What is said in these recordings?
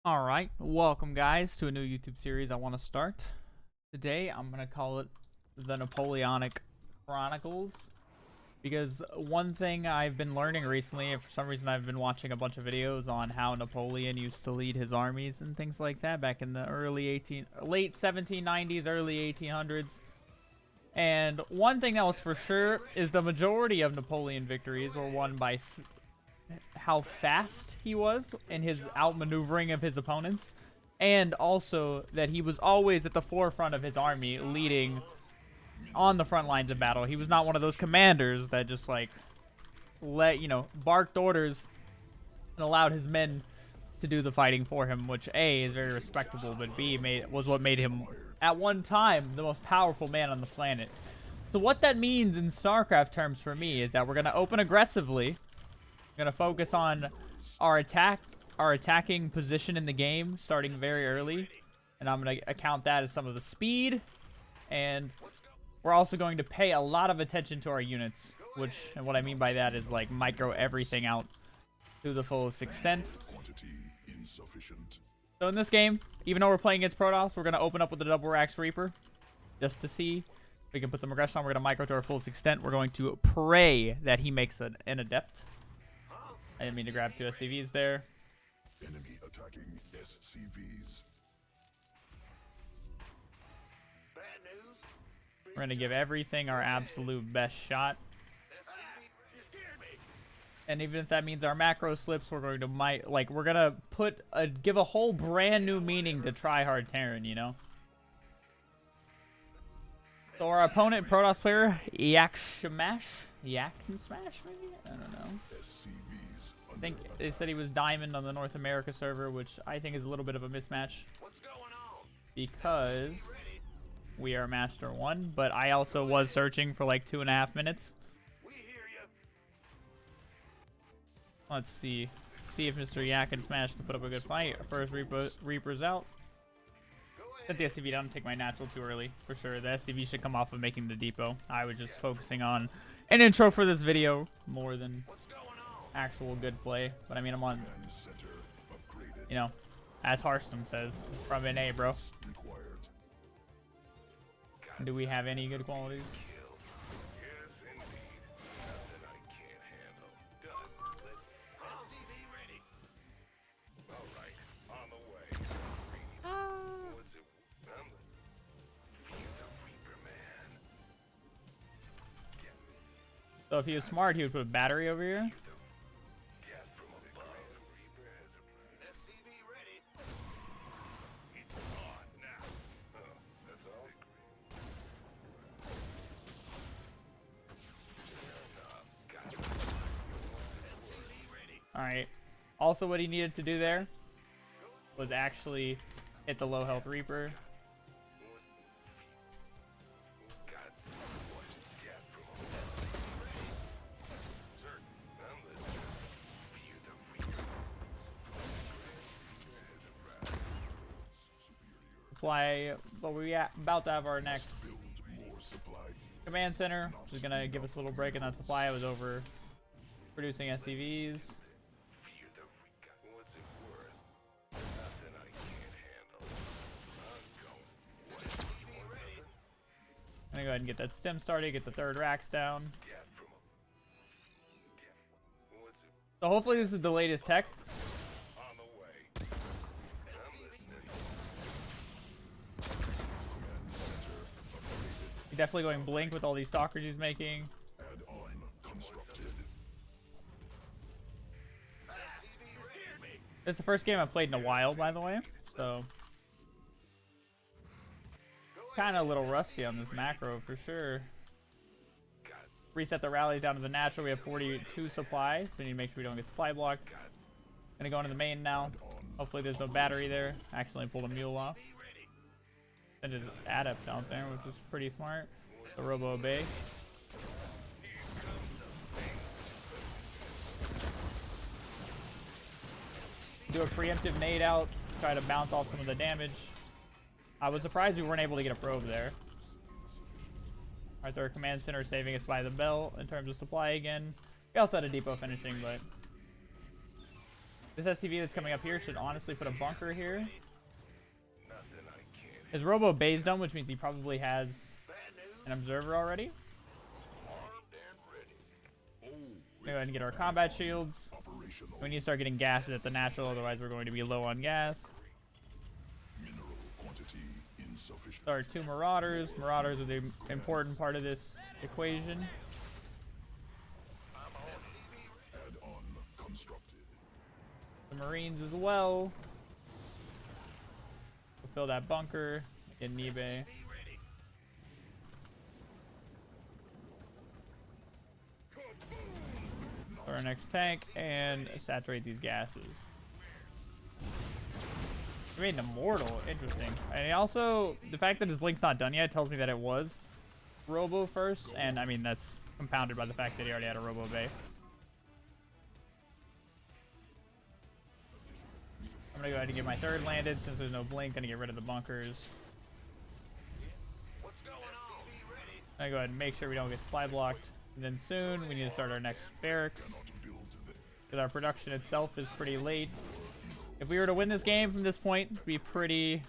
Alright, welcome guys to a new YouTube series I want to start. Today I'm going to call it the Napoleonic Chronicles. Because one thing I've been learning recently, and for some reason I've been watching a bunch of videos on how Napoleon used to lead his armies and things like that back in the late 1790s, early 1800s. And one thing that was for sure is the majority of Napoleon victories were won by how fast he was in his outmaneuvering of his opponents, and also that he was always at the forefront of his army, leading on the front lines of battle. He was not one of those commanders that just like barked orders and allowed his men to do the fighting for him, which A, is very respectable, but B, was what made him at one time the most powerful man on the planet. So what that means in StarCraft terms for me is that we're going to open aggressively. Gonna focus on our attacking position in the game, starting very early, and I'm gonna account that as some of the speed, and we're also going to pay a lot of attention to our units, and what I mean by that is like micro everything out to the fullest extent. So in this game, even though we're playing against Protoss, we're gonna open up with the Double Axe Reaper, just to see if we can put some aggression on. We're gonna micro to our fullest extent. We're going to pray that he makes an Adept. I didn't mean to grab two SCVs there. Enemy attacking SCVs. We're going to give everything our absolute best shot. And even if that means our macro slips, we're going to give a whole brand new meaning to tryhard Terran, you know? So our opponent, Protoss player, Yak Smash, maybe? I don't know. I think they said he was Diamond on the North America server, which I think is a little bit of a mismatch. Because we are Master 1, but I also was searching for like 2.5 minutes. Let's see. See if Mr. Yak and Smash can put up a good fight. First Reaper's out. Set the SCV down and take my natural too early, for sure. The SCV should come off of making the depot. I was just focusing on an intro for this video more than actual good play. But I mean, I'm on, as Hearthstone says, from NA, bro. Do we have any good qualities? So if he was smart, he would put a battery over here. Alright. Also what he needed to do there was actually hit the low health Reaper. Supply, but we're about to have our next command center, which is gonna give us a little break in that supply. I was over producing SCVs. I'm gonna go ahead and get that stem started, get the third racks down. So hopefully this is the latest tech. Definitely going blink with all these stalkers he's making. This is the first game I've played in a while, by the way, so kind of a little rusty on this macro for sure. Reset the rallies down to the natural. We have 42 supply, so we need to make sure we don't get supply blocked. Gonna go into the main now. Hopefully there's no battery there. Accidentally pulled a mule off. And just Adept out there, which is pretty smart. The Robo Obey. Do a preemptive nade out, try to bounce off some of the damage. I was surprised we weren't able to get a probe there. Our third command center saving us by the bell in terms of supply again. We also had a depot finishing, but This SCV that's coming up here should honestly put a bunker here. His Robo Bay's done, which means he probably has an observer already. Go ahead and get our combat shields. We need to start getting gases at the natural, otherwise we're going to be low on gas. So our 2 Marauders. Marauders are the important part of this equation. The Marines as well. We'll fill that bunker in Nibe. For our next tank and saturate these gases. We made an immortal. Interesting. And also, the fact that his blink's not done yet tells me that it was Robo first, and I mean that's compounded by the fact that he already had a Robo Bay. I'm gonna go ahead and get my 3rd landed since there's no blink. Gonna get rid of the bunkers. I'm gonna go ahead and make sure we don't get supply blocked. And then soon we need to start our next barracks, because our production itself is pretty late. If we were to win this game from this point, it'd be pretty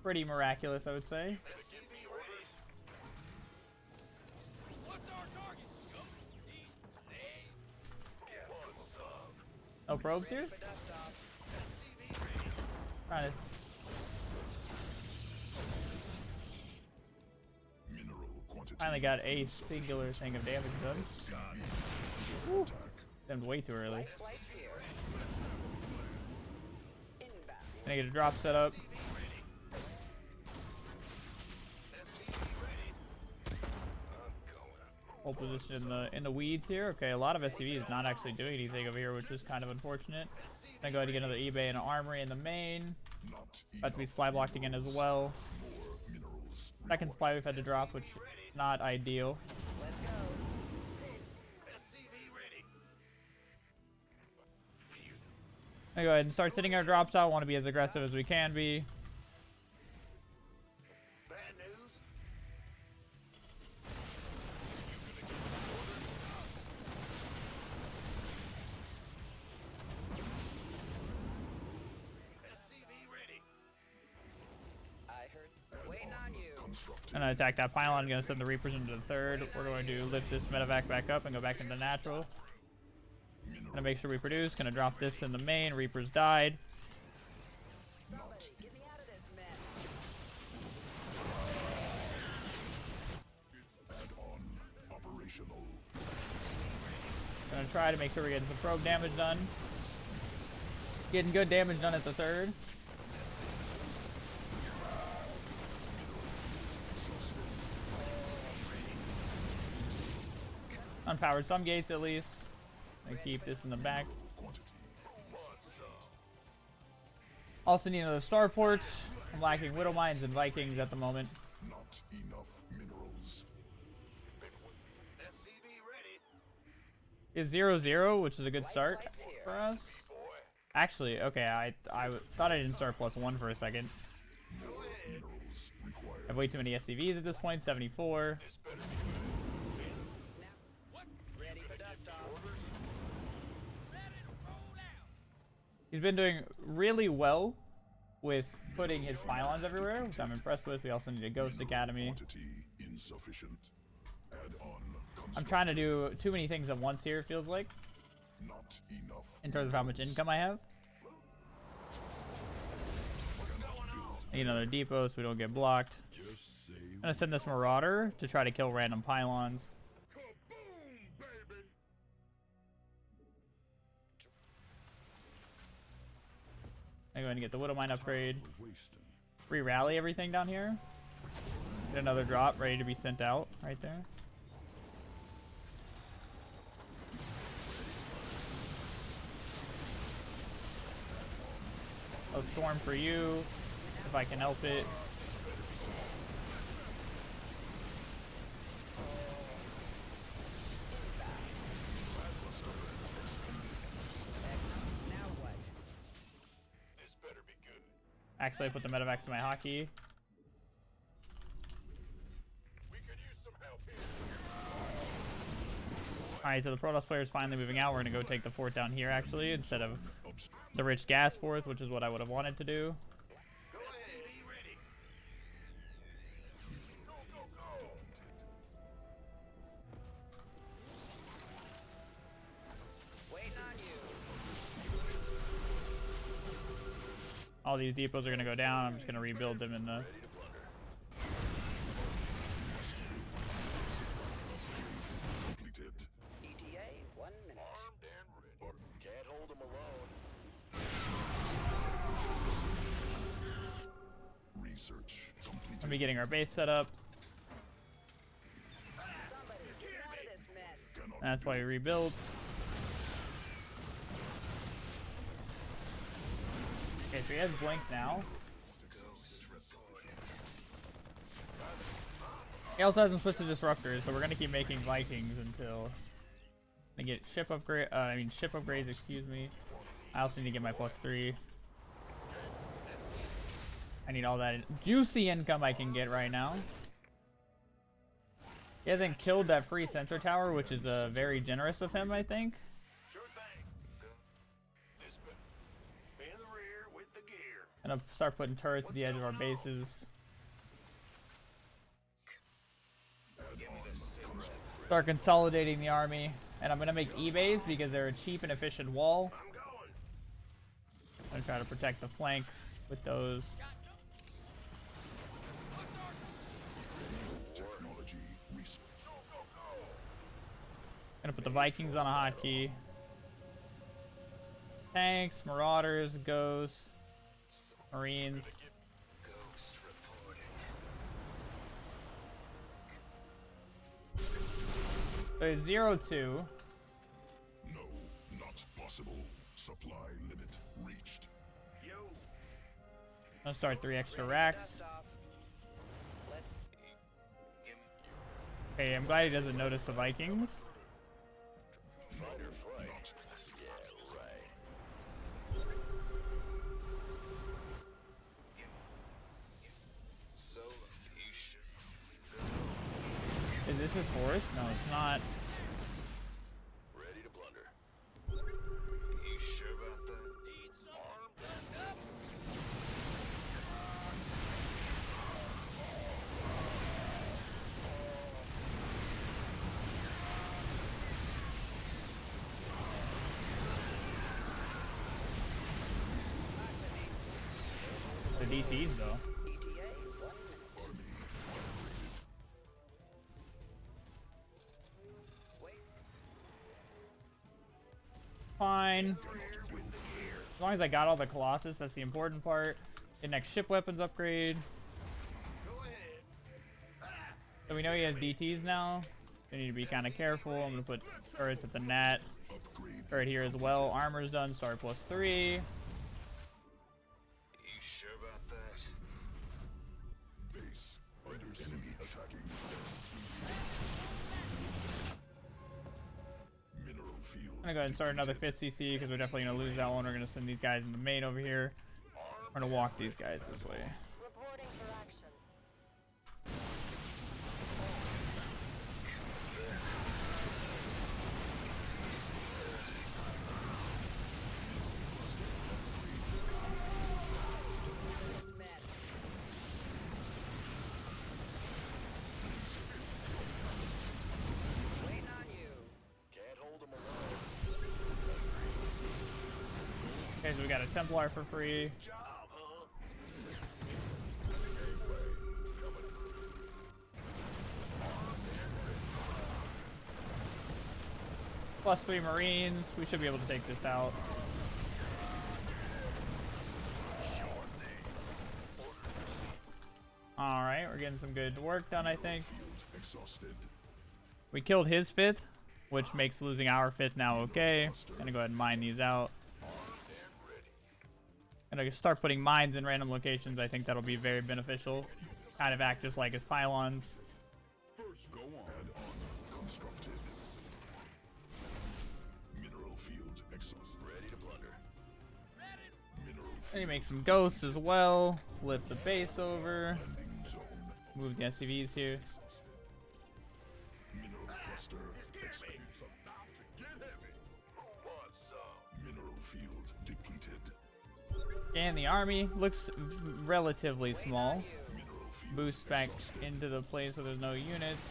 miraculous, I would say. No probes here? Trying to... Finally got a singular thing of damage done. Woo. Stemmed way too early. Gonna get a drop set up. Hold position in the weeds here. Okay, a lot of SCVs not actually doing anything over here, which is kind of unfortunate. Gonna go ahead and get another eBay and an armory in the main. About to be supply blocked again as well. Second supply we've had to drop, which not ideal. Go ahead and start sitting our drops out. Want to be as aggressive as we can be. And I attack that pylon. Gonna send the Reapers into the 3rd. We're going to lift this medevac back up and go back into natural. Gonna make sure we produce. Gonna drop this in the main. Reapers died. Gonna try to make sure we're getting some probe damage done. Getting good damage done at the 3rd. Unpowered some gates at least. And keep this in the back. Also need another starport. I'm lacking Widow Mines and Vikings at the moment. Not enough minerals. Is 0-0, which is a good start for us. Actually, okay, I thought I didn't start +1 for a second. I have way too many SCVs at this point. 74. He's been doing really well with putting his pylons everywhere, which I'm impressed with. We also need a Ghost Academy. I'm trying to do too many things at once here, it feels like, in terms of how much income I have. Need another depot so we don't get blocked. I'm gonna send this Marauder to try to kill random pylons. I'm going to get the Widow Mine upgrade. Re-rally everything down here. Get another drop ready to be sent out right there. A storm for you, if I can help it. Actually, I put the medevacs in my hockey. Alright, so the Protoss player is finally moving out. We're going to go take the fort down here, actually, instead of the rich gas forth, which is what I would have wanted to do. Go ahead, be ready. Go, go, go. Waiting on you. All these depots are going to go down. I'm just going to rebuild them in the... Completed. ETA, 1 minute. Armed and ready. Can't hold them alone. Research completed. Gonna be getting our base set up. Somebody get out of this mess. Cannot That's why we rebuild. Okay, so he has blink now. He also hasn't switched to disruptors, so we're gonna keep making Vikings until I get ship upgrade. Ship upgrades. Excuse me. I also need to get my +3. I need all that juicy income I can get right now. He hasn't killed that free sensor tower, which is very generous of him, I think. Sure thing. This bit. In the rear with the gear. Gonna start putting turrets at the edge of our bases. Start consolidating the army, and I'm gonna make eBays because they're a cheap and efficient wall. I'm going. I'm gonna try to protect the flank with those. technology research. Go, go, go. Gonna put the Vikings on a hotkey. Tanks, Marauders, Ghosts, Marines. Ghost reporting. So it's 0-2. No, not possible. Supply limit reached. Yo. I'm gonna start 3 extra racks. Dust off. Let's Okay, I'm glad he doesn't notice the Vikings. Fighter flight. Yeah, right. So you should. Is this his fourth? No, it's not. Ready to blunder. You sure about that? Needs armed and up. The DCs though. ETA, 1 minute. Army Wait. Fine. As long as I got all the Colossus, that's the important part. The next ship weapons upgrade. Go ahead. So we know he has DTs now. We need to be kind of careful. I'm gonna put turrets at the net. upgrade. Turret here as well. Armor's done. Star +3. You sure about that? Base under enemy attacking. Mineral field. I'm gonna go ahead and start another 5th CC because we're definitely gonna lose that one. We're gonna send these guys in the main over here. We're gonna walk these guys this way. Reporting for action. Waiting on you. Can't hold them alone. Okay, so we got a Templar for free. Job, huh? +3 Marines. We should be able to take this out. Alright, we're getting some good work done, I think. Field exhausted. We killed his 5th, which makes losing our 5th now okay. Gonna go ahead and mine these out. Gonna start putting mines in random locations. I think that'll be very beneficial. Kind of act just like his pylons. Go on. Add-on constructed. Mineral field exhausted. Ready to blunder. Mineral Then he field makes some ghosts as well. Lift the base over. landing zone. Move the SCVs here. Mineral cluster expanded. About to get heavy. Who wants some? Mineral field depleted. And the army looks relatively small. Boost back into the place where there's no units.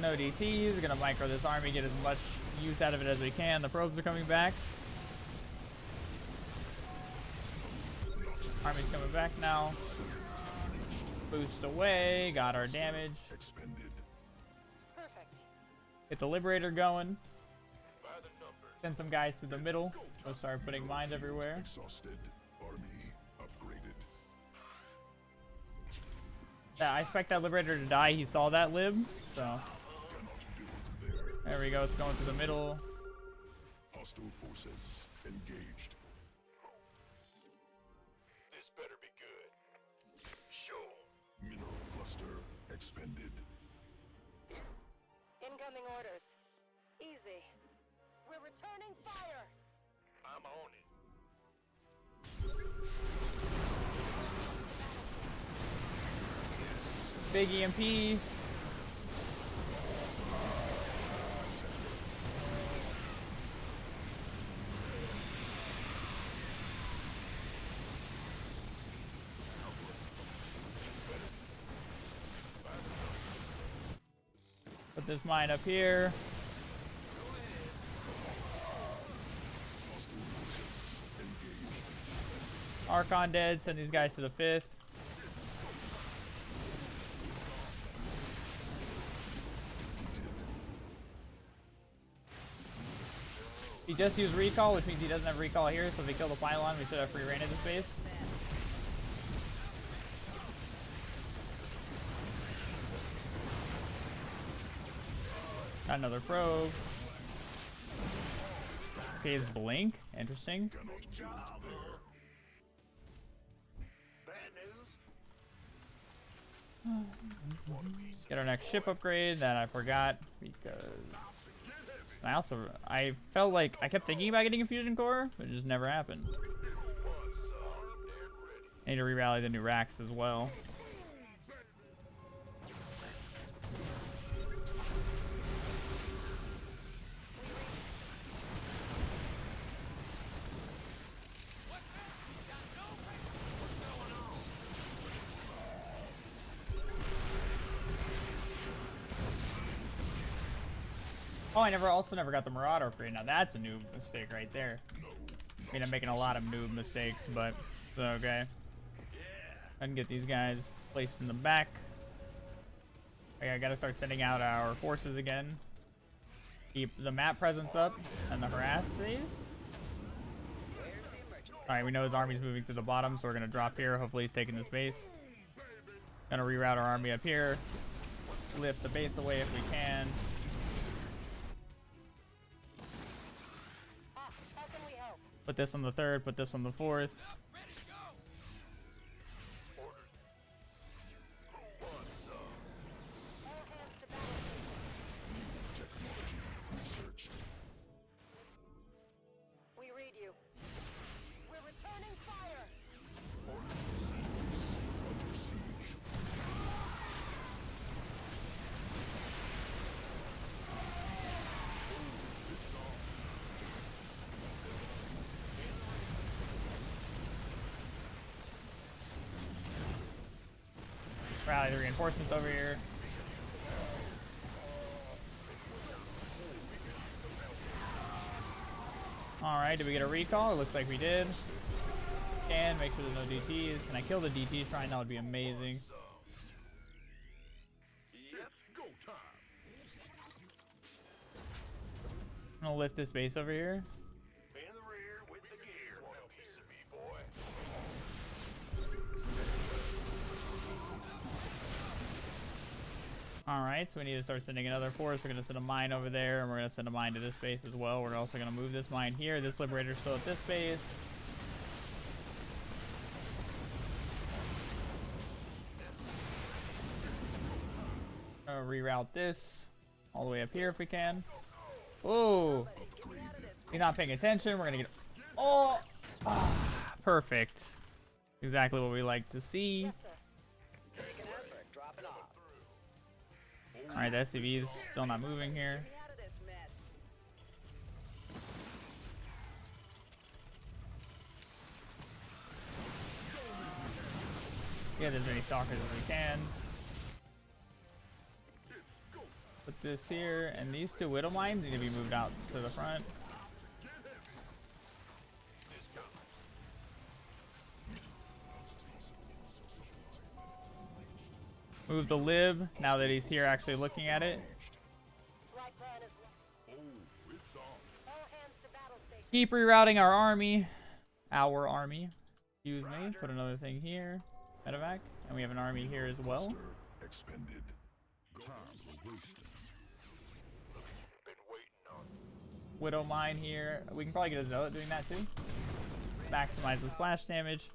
No DTs. We're gonna micro this army, get as much use out of it as we can. The probes are coming back. Army's coming back now. Boost away. Got our damage. Perfect. Get the Liberator going. By the numbers. Send some guys to the middle. We'll start putting mines everywhere. Exhausted. Army upgraded. Yeah, I expect that Liberator to die. He saw that Lib, so. There we go. It's going to the middle. Hostile forces engaged. This better be good. Show 'em. Mineral cluster expended. Incoming orders. Easy. We're returning fire. I'm on it. Big EMP. Put this mine up here. Archon dead. Send these guys to the 5th. He just used recall, which means he doesn't have recall here, so if we kill the pylon, we should have free reign into space. Got another probe. Okay, his blink. Interesting. Bad news. Get our next ship upgrade that I forgot because I felt like I kept thinking about getting a fusion core, but it just never happened. I need to re-rally the new racks as well. Oh, I also never got the Marauder upgrade. Now that's a noob mistake right there. I mean, I'm making a lot of noob mistakes, but it's okay. I can get these guys placed in the back. Okay, I gotta start sending out our forces again. Keep the map presence up and the harass save. Alright, we know his army's moving to the bottom, so we're gonna drop here. Hopefully he's taking this base. Gonna reroute our army up here. Lift the base away if we can. How can we help? Put this on the 3rd, put this on the 4th. All hands to battle. Technology research. We read you. We're returning fire. Under siege. Rally the reinforcements over here. Alright, did we get a recall? It looks like we did. And make sure there's no DTs. Can I kill the DT shrine? That would be amazing. It's go time. I'm gonna lift this base over here. In the rear with the gear. Want a piece of me, boy? Alright, so we need to start sending another force. We're gonna send a mine over there, and we're gonna send a mine to this base as well. We're also gonna move this mine here. This Liberator's still at this base. Reroute this all the way up here if we can. Oh, he's not paying attention. We're gonna get Oh, perfect. Exactly what we like to see. Yes, sir. All right, the SCV is still not moving here. Get out of this mess. Get as many stalkers as we can. Put this here, and these two widow mines need to be moved out to the front. Move the lib now that he's here actually looking at it. Flight plan is all hands to battle station. Keep rerouting our army. Our army. Excuse me. Put another thing here. Medevac. And we have an army here as well. Cluster expended. Widow mine here. We can probably get a zealot doing that too. Maximize the splash damage.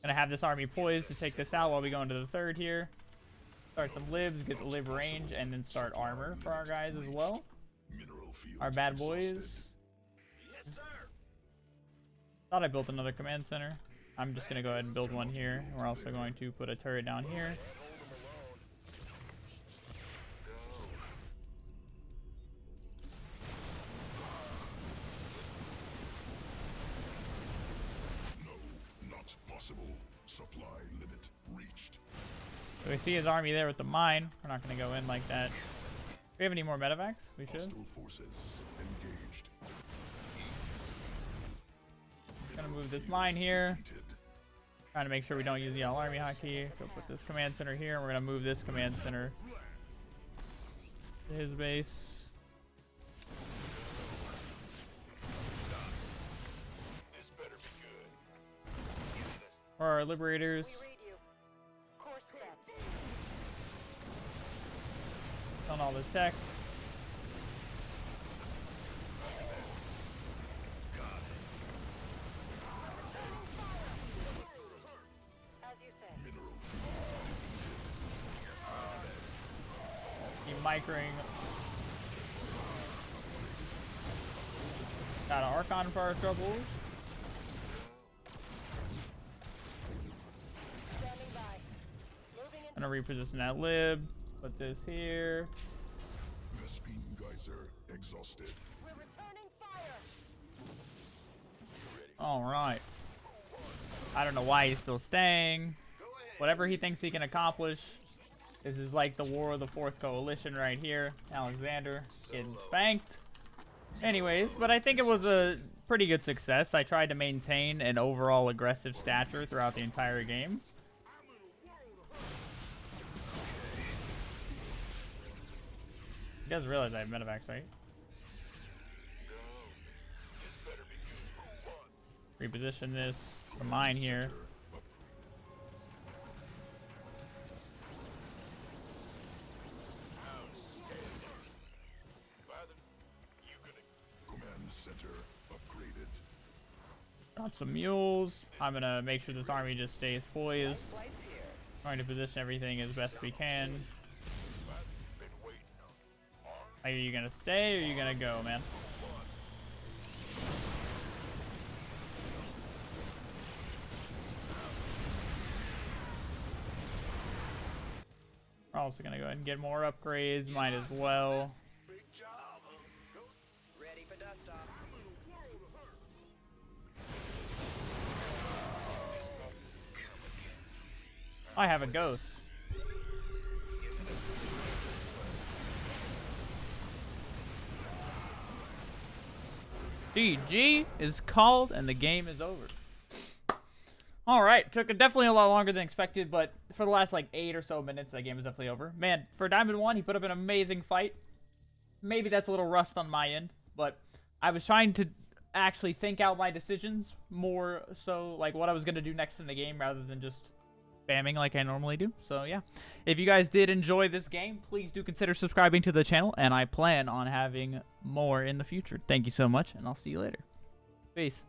Gonna have this army poised to take this out while we go into the third here. Start some libs, get the lib range, and then start armor for our guys as well. Mineral field Our bad boys. exhausted. Thought I built another command center. I'm just gonna go ahead and build one here. We're also going to put a turret down here. No, not possible. Supply limit reached. So we see his army there with the mine. We're not gonna go in like that. Do we have any more medevacs? We should. Hostile forces engaged. Gonna move this mine here. Defeated. Trying to make sure we don't use the yellow army hotkey. Go put this command center here. And we're gonna move this command center to his base. This better be good. For our liberators. We read you. Course set. On all the tech. As you say. Mineral Keep microing. Got an Archon for our troubles. Standing by. Moving into Gonna reposition that lib. Put this here. Vespine geyser exhausted. We're returning fire. All right. I don't know why he's still staying. Whatever he thinks he can accomplish. This is like the War of the Fourth Coalition right here. Alexander getting spanked. Anyways, but I think it was a pretty good success. I tried to maintain an overall aggressive stature throughout the entire game. He does realize I have medevacs, right? Reposition this for mine here. Command center upgraded. Drop some mules. I'm gonna make sure this army just stays poised. Trying to position everything as best we can. Are you gonna stay or are you gonna go, man? We're also gonna go ahead and get more upgrades. Might as well. Big job. Ready for dust off. I have a ghost. GG is called and the game is over. All right, took definitely a lot longer than expected, but for the last like 8 or so minutes, that game is definitely over. Man, for Diamond 1, he put up an amazing fight. Maybe that's a little rust on my end, but I was trying to actually think out my decisions more so like what I was going to do next in the game rather than just spamming like I normally do. So yeah, if you guys did enjoy this game, please do consider subscribing to the channel, and I plan on having more in the future. Thank you so much, and I'll see you later. Peace.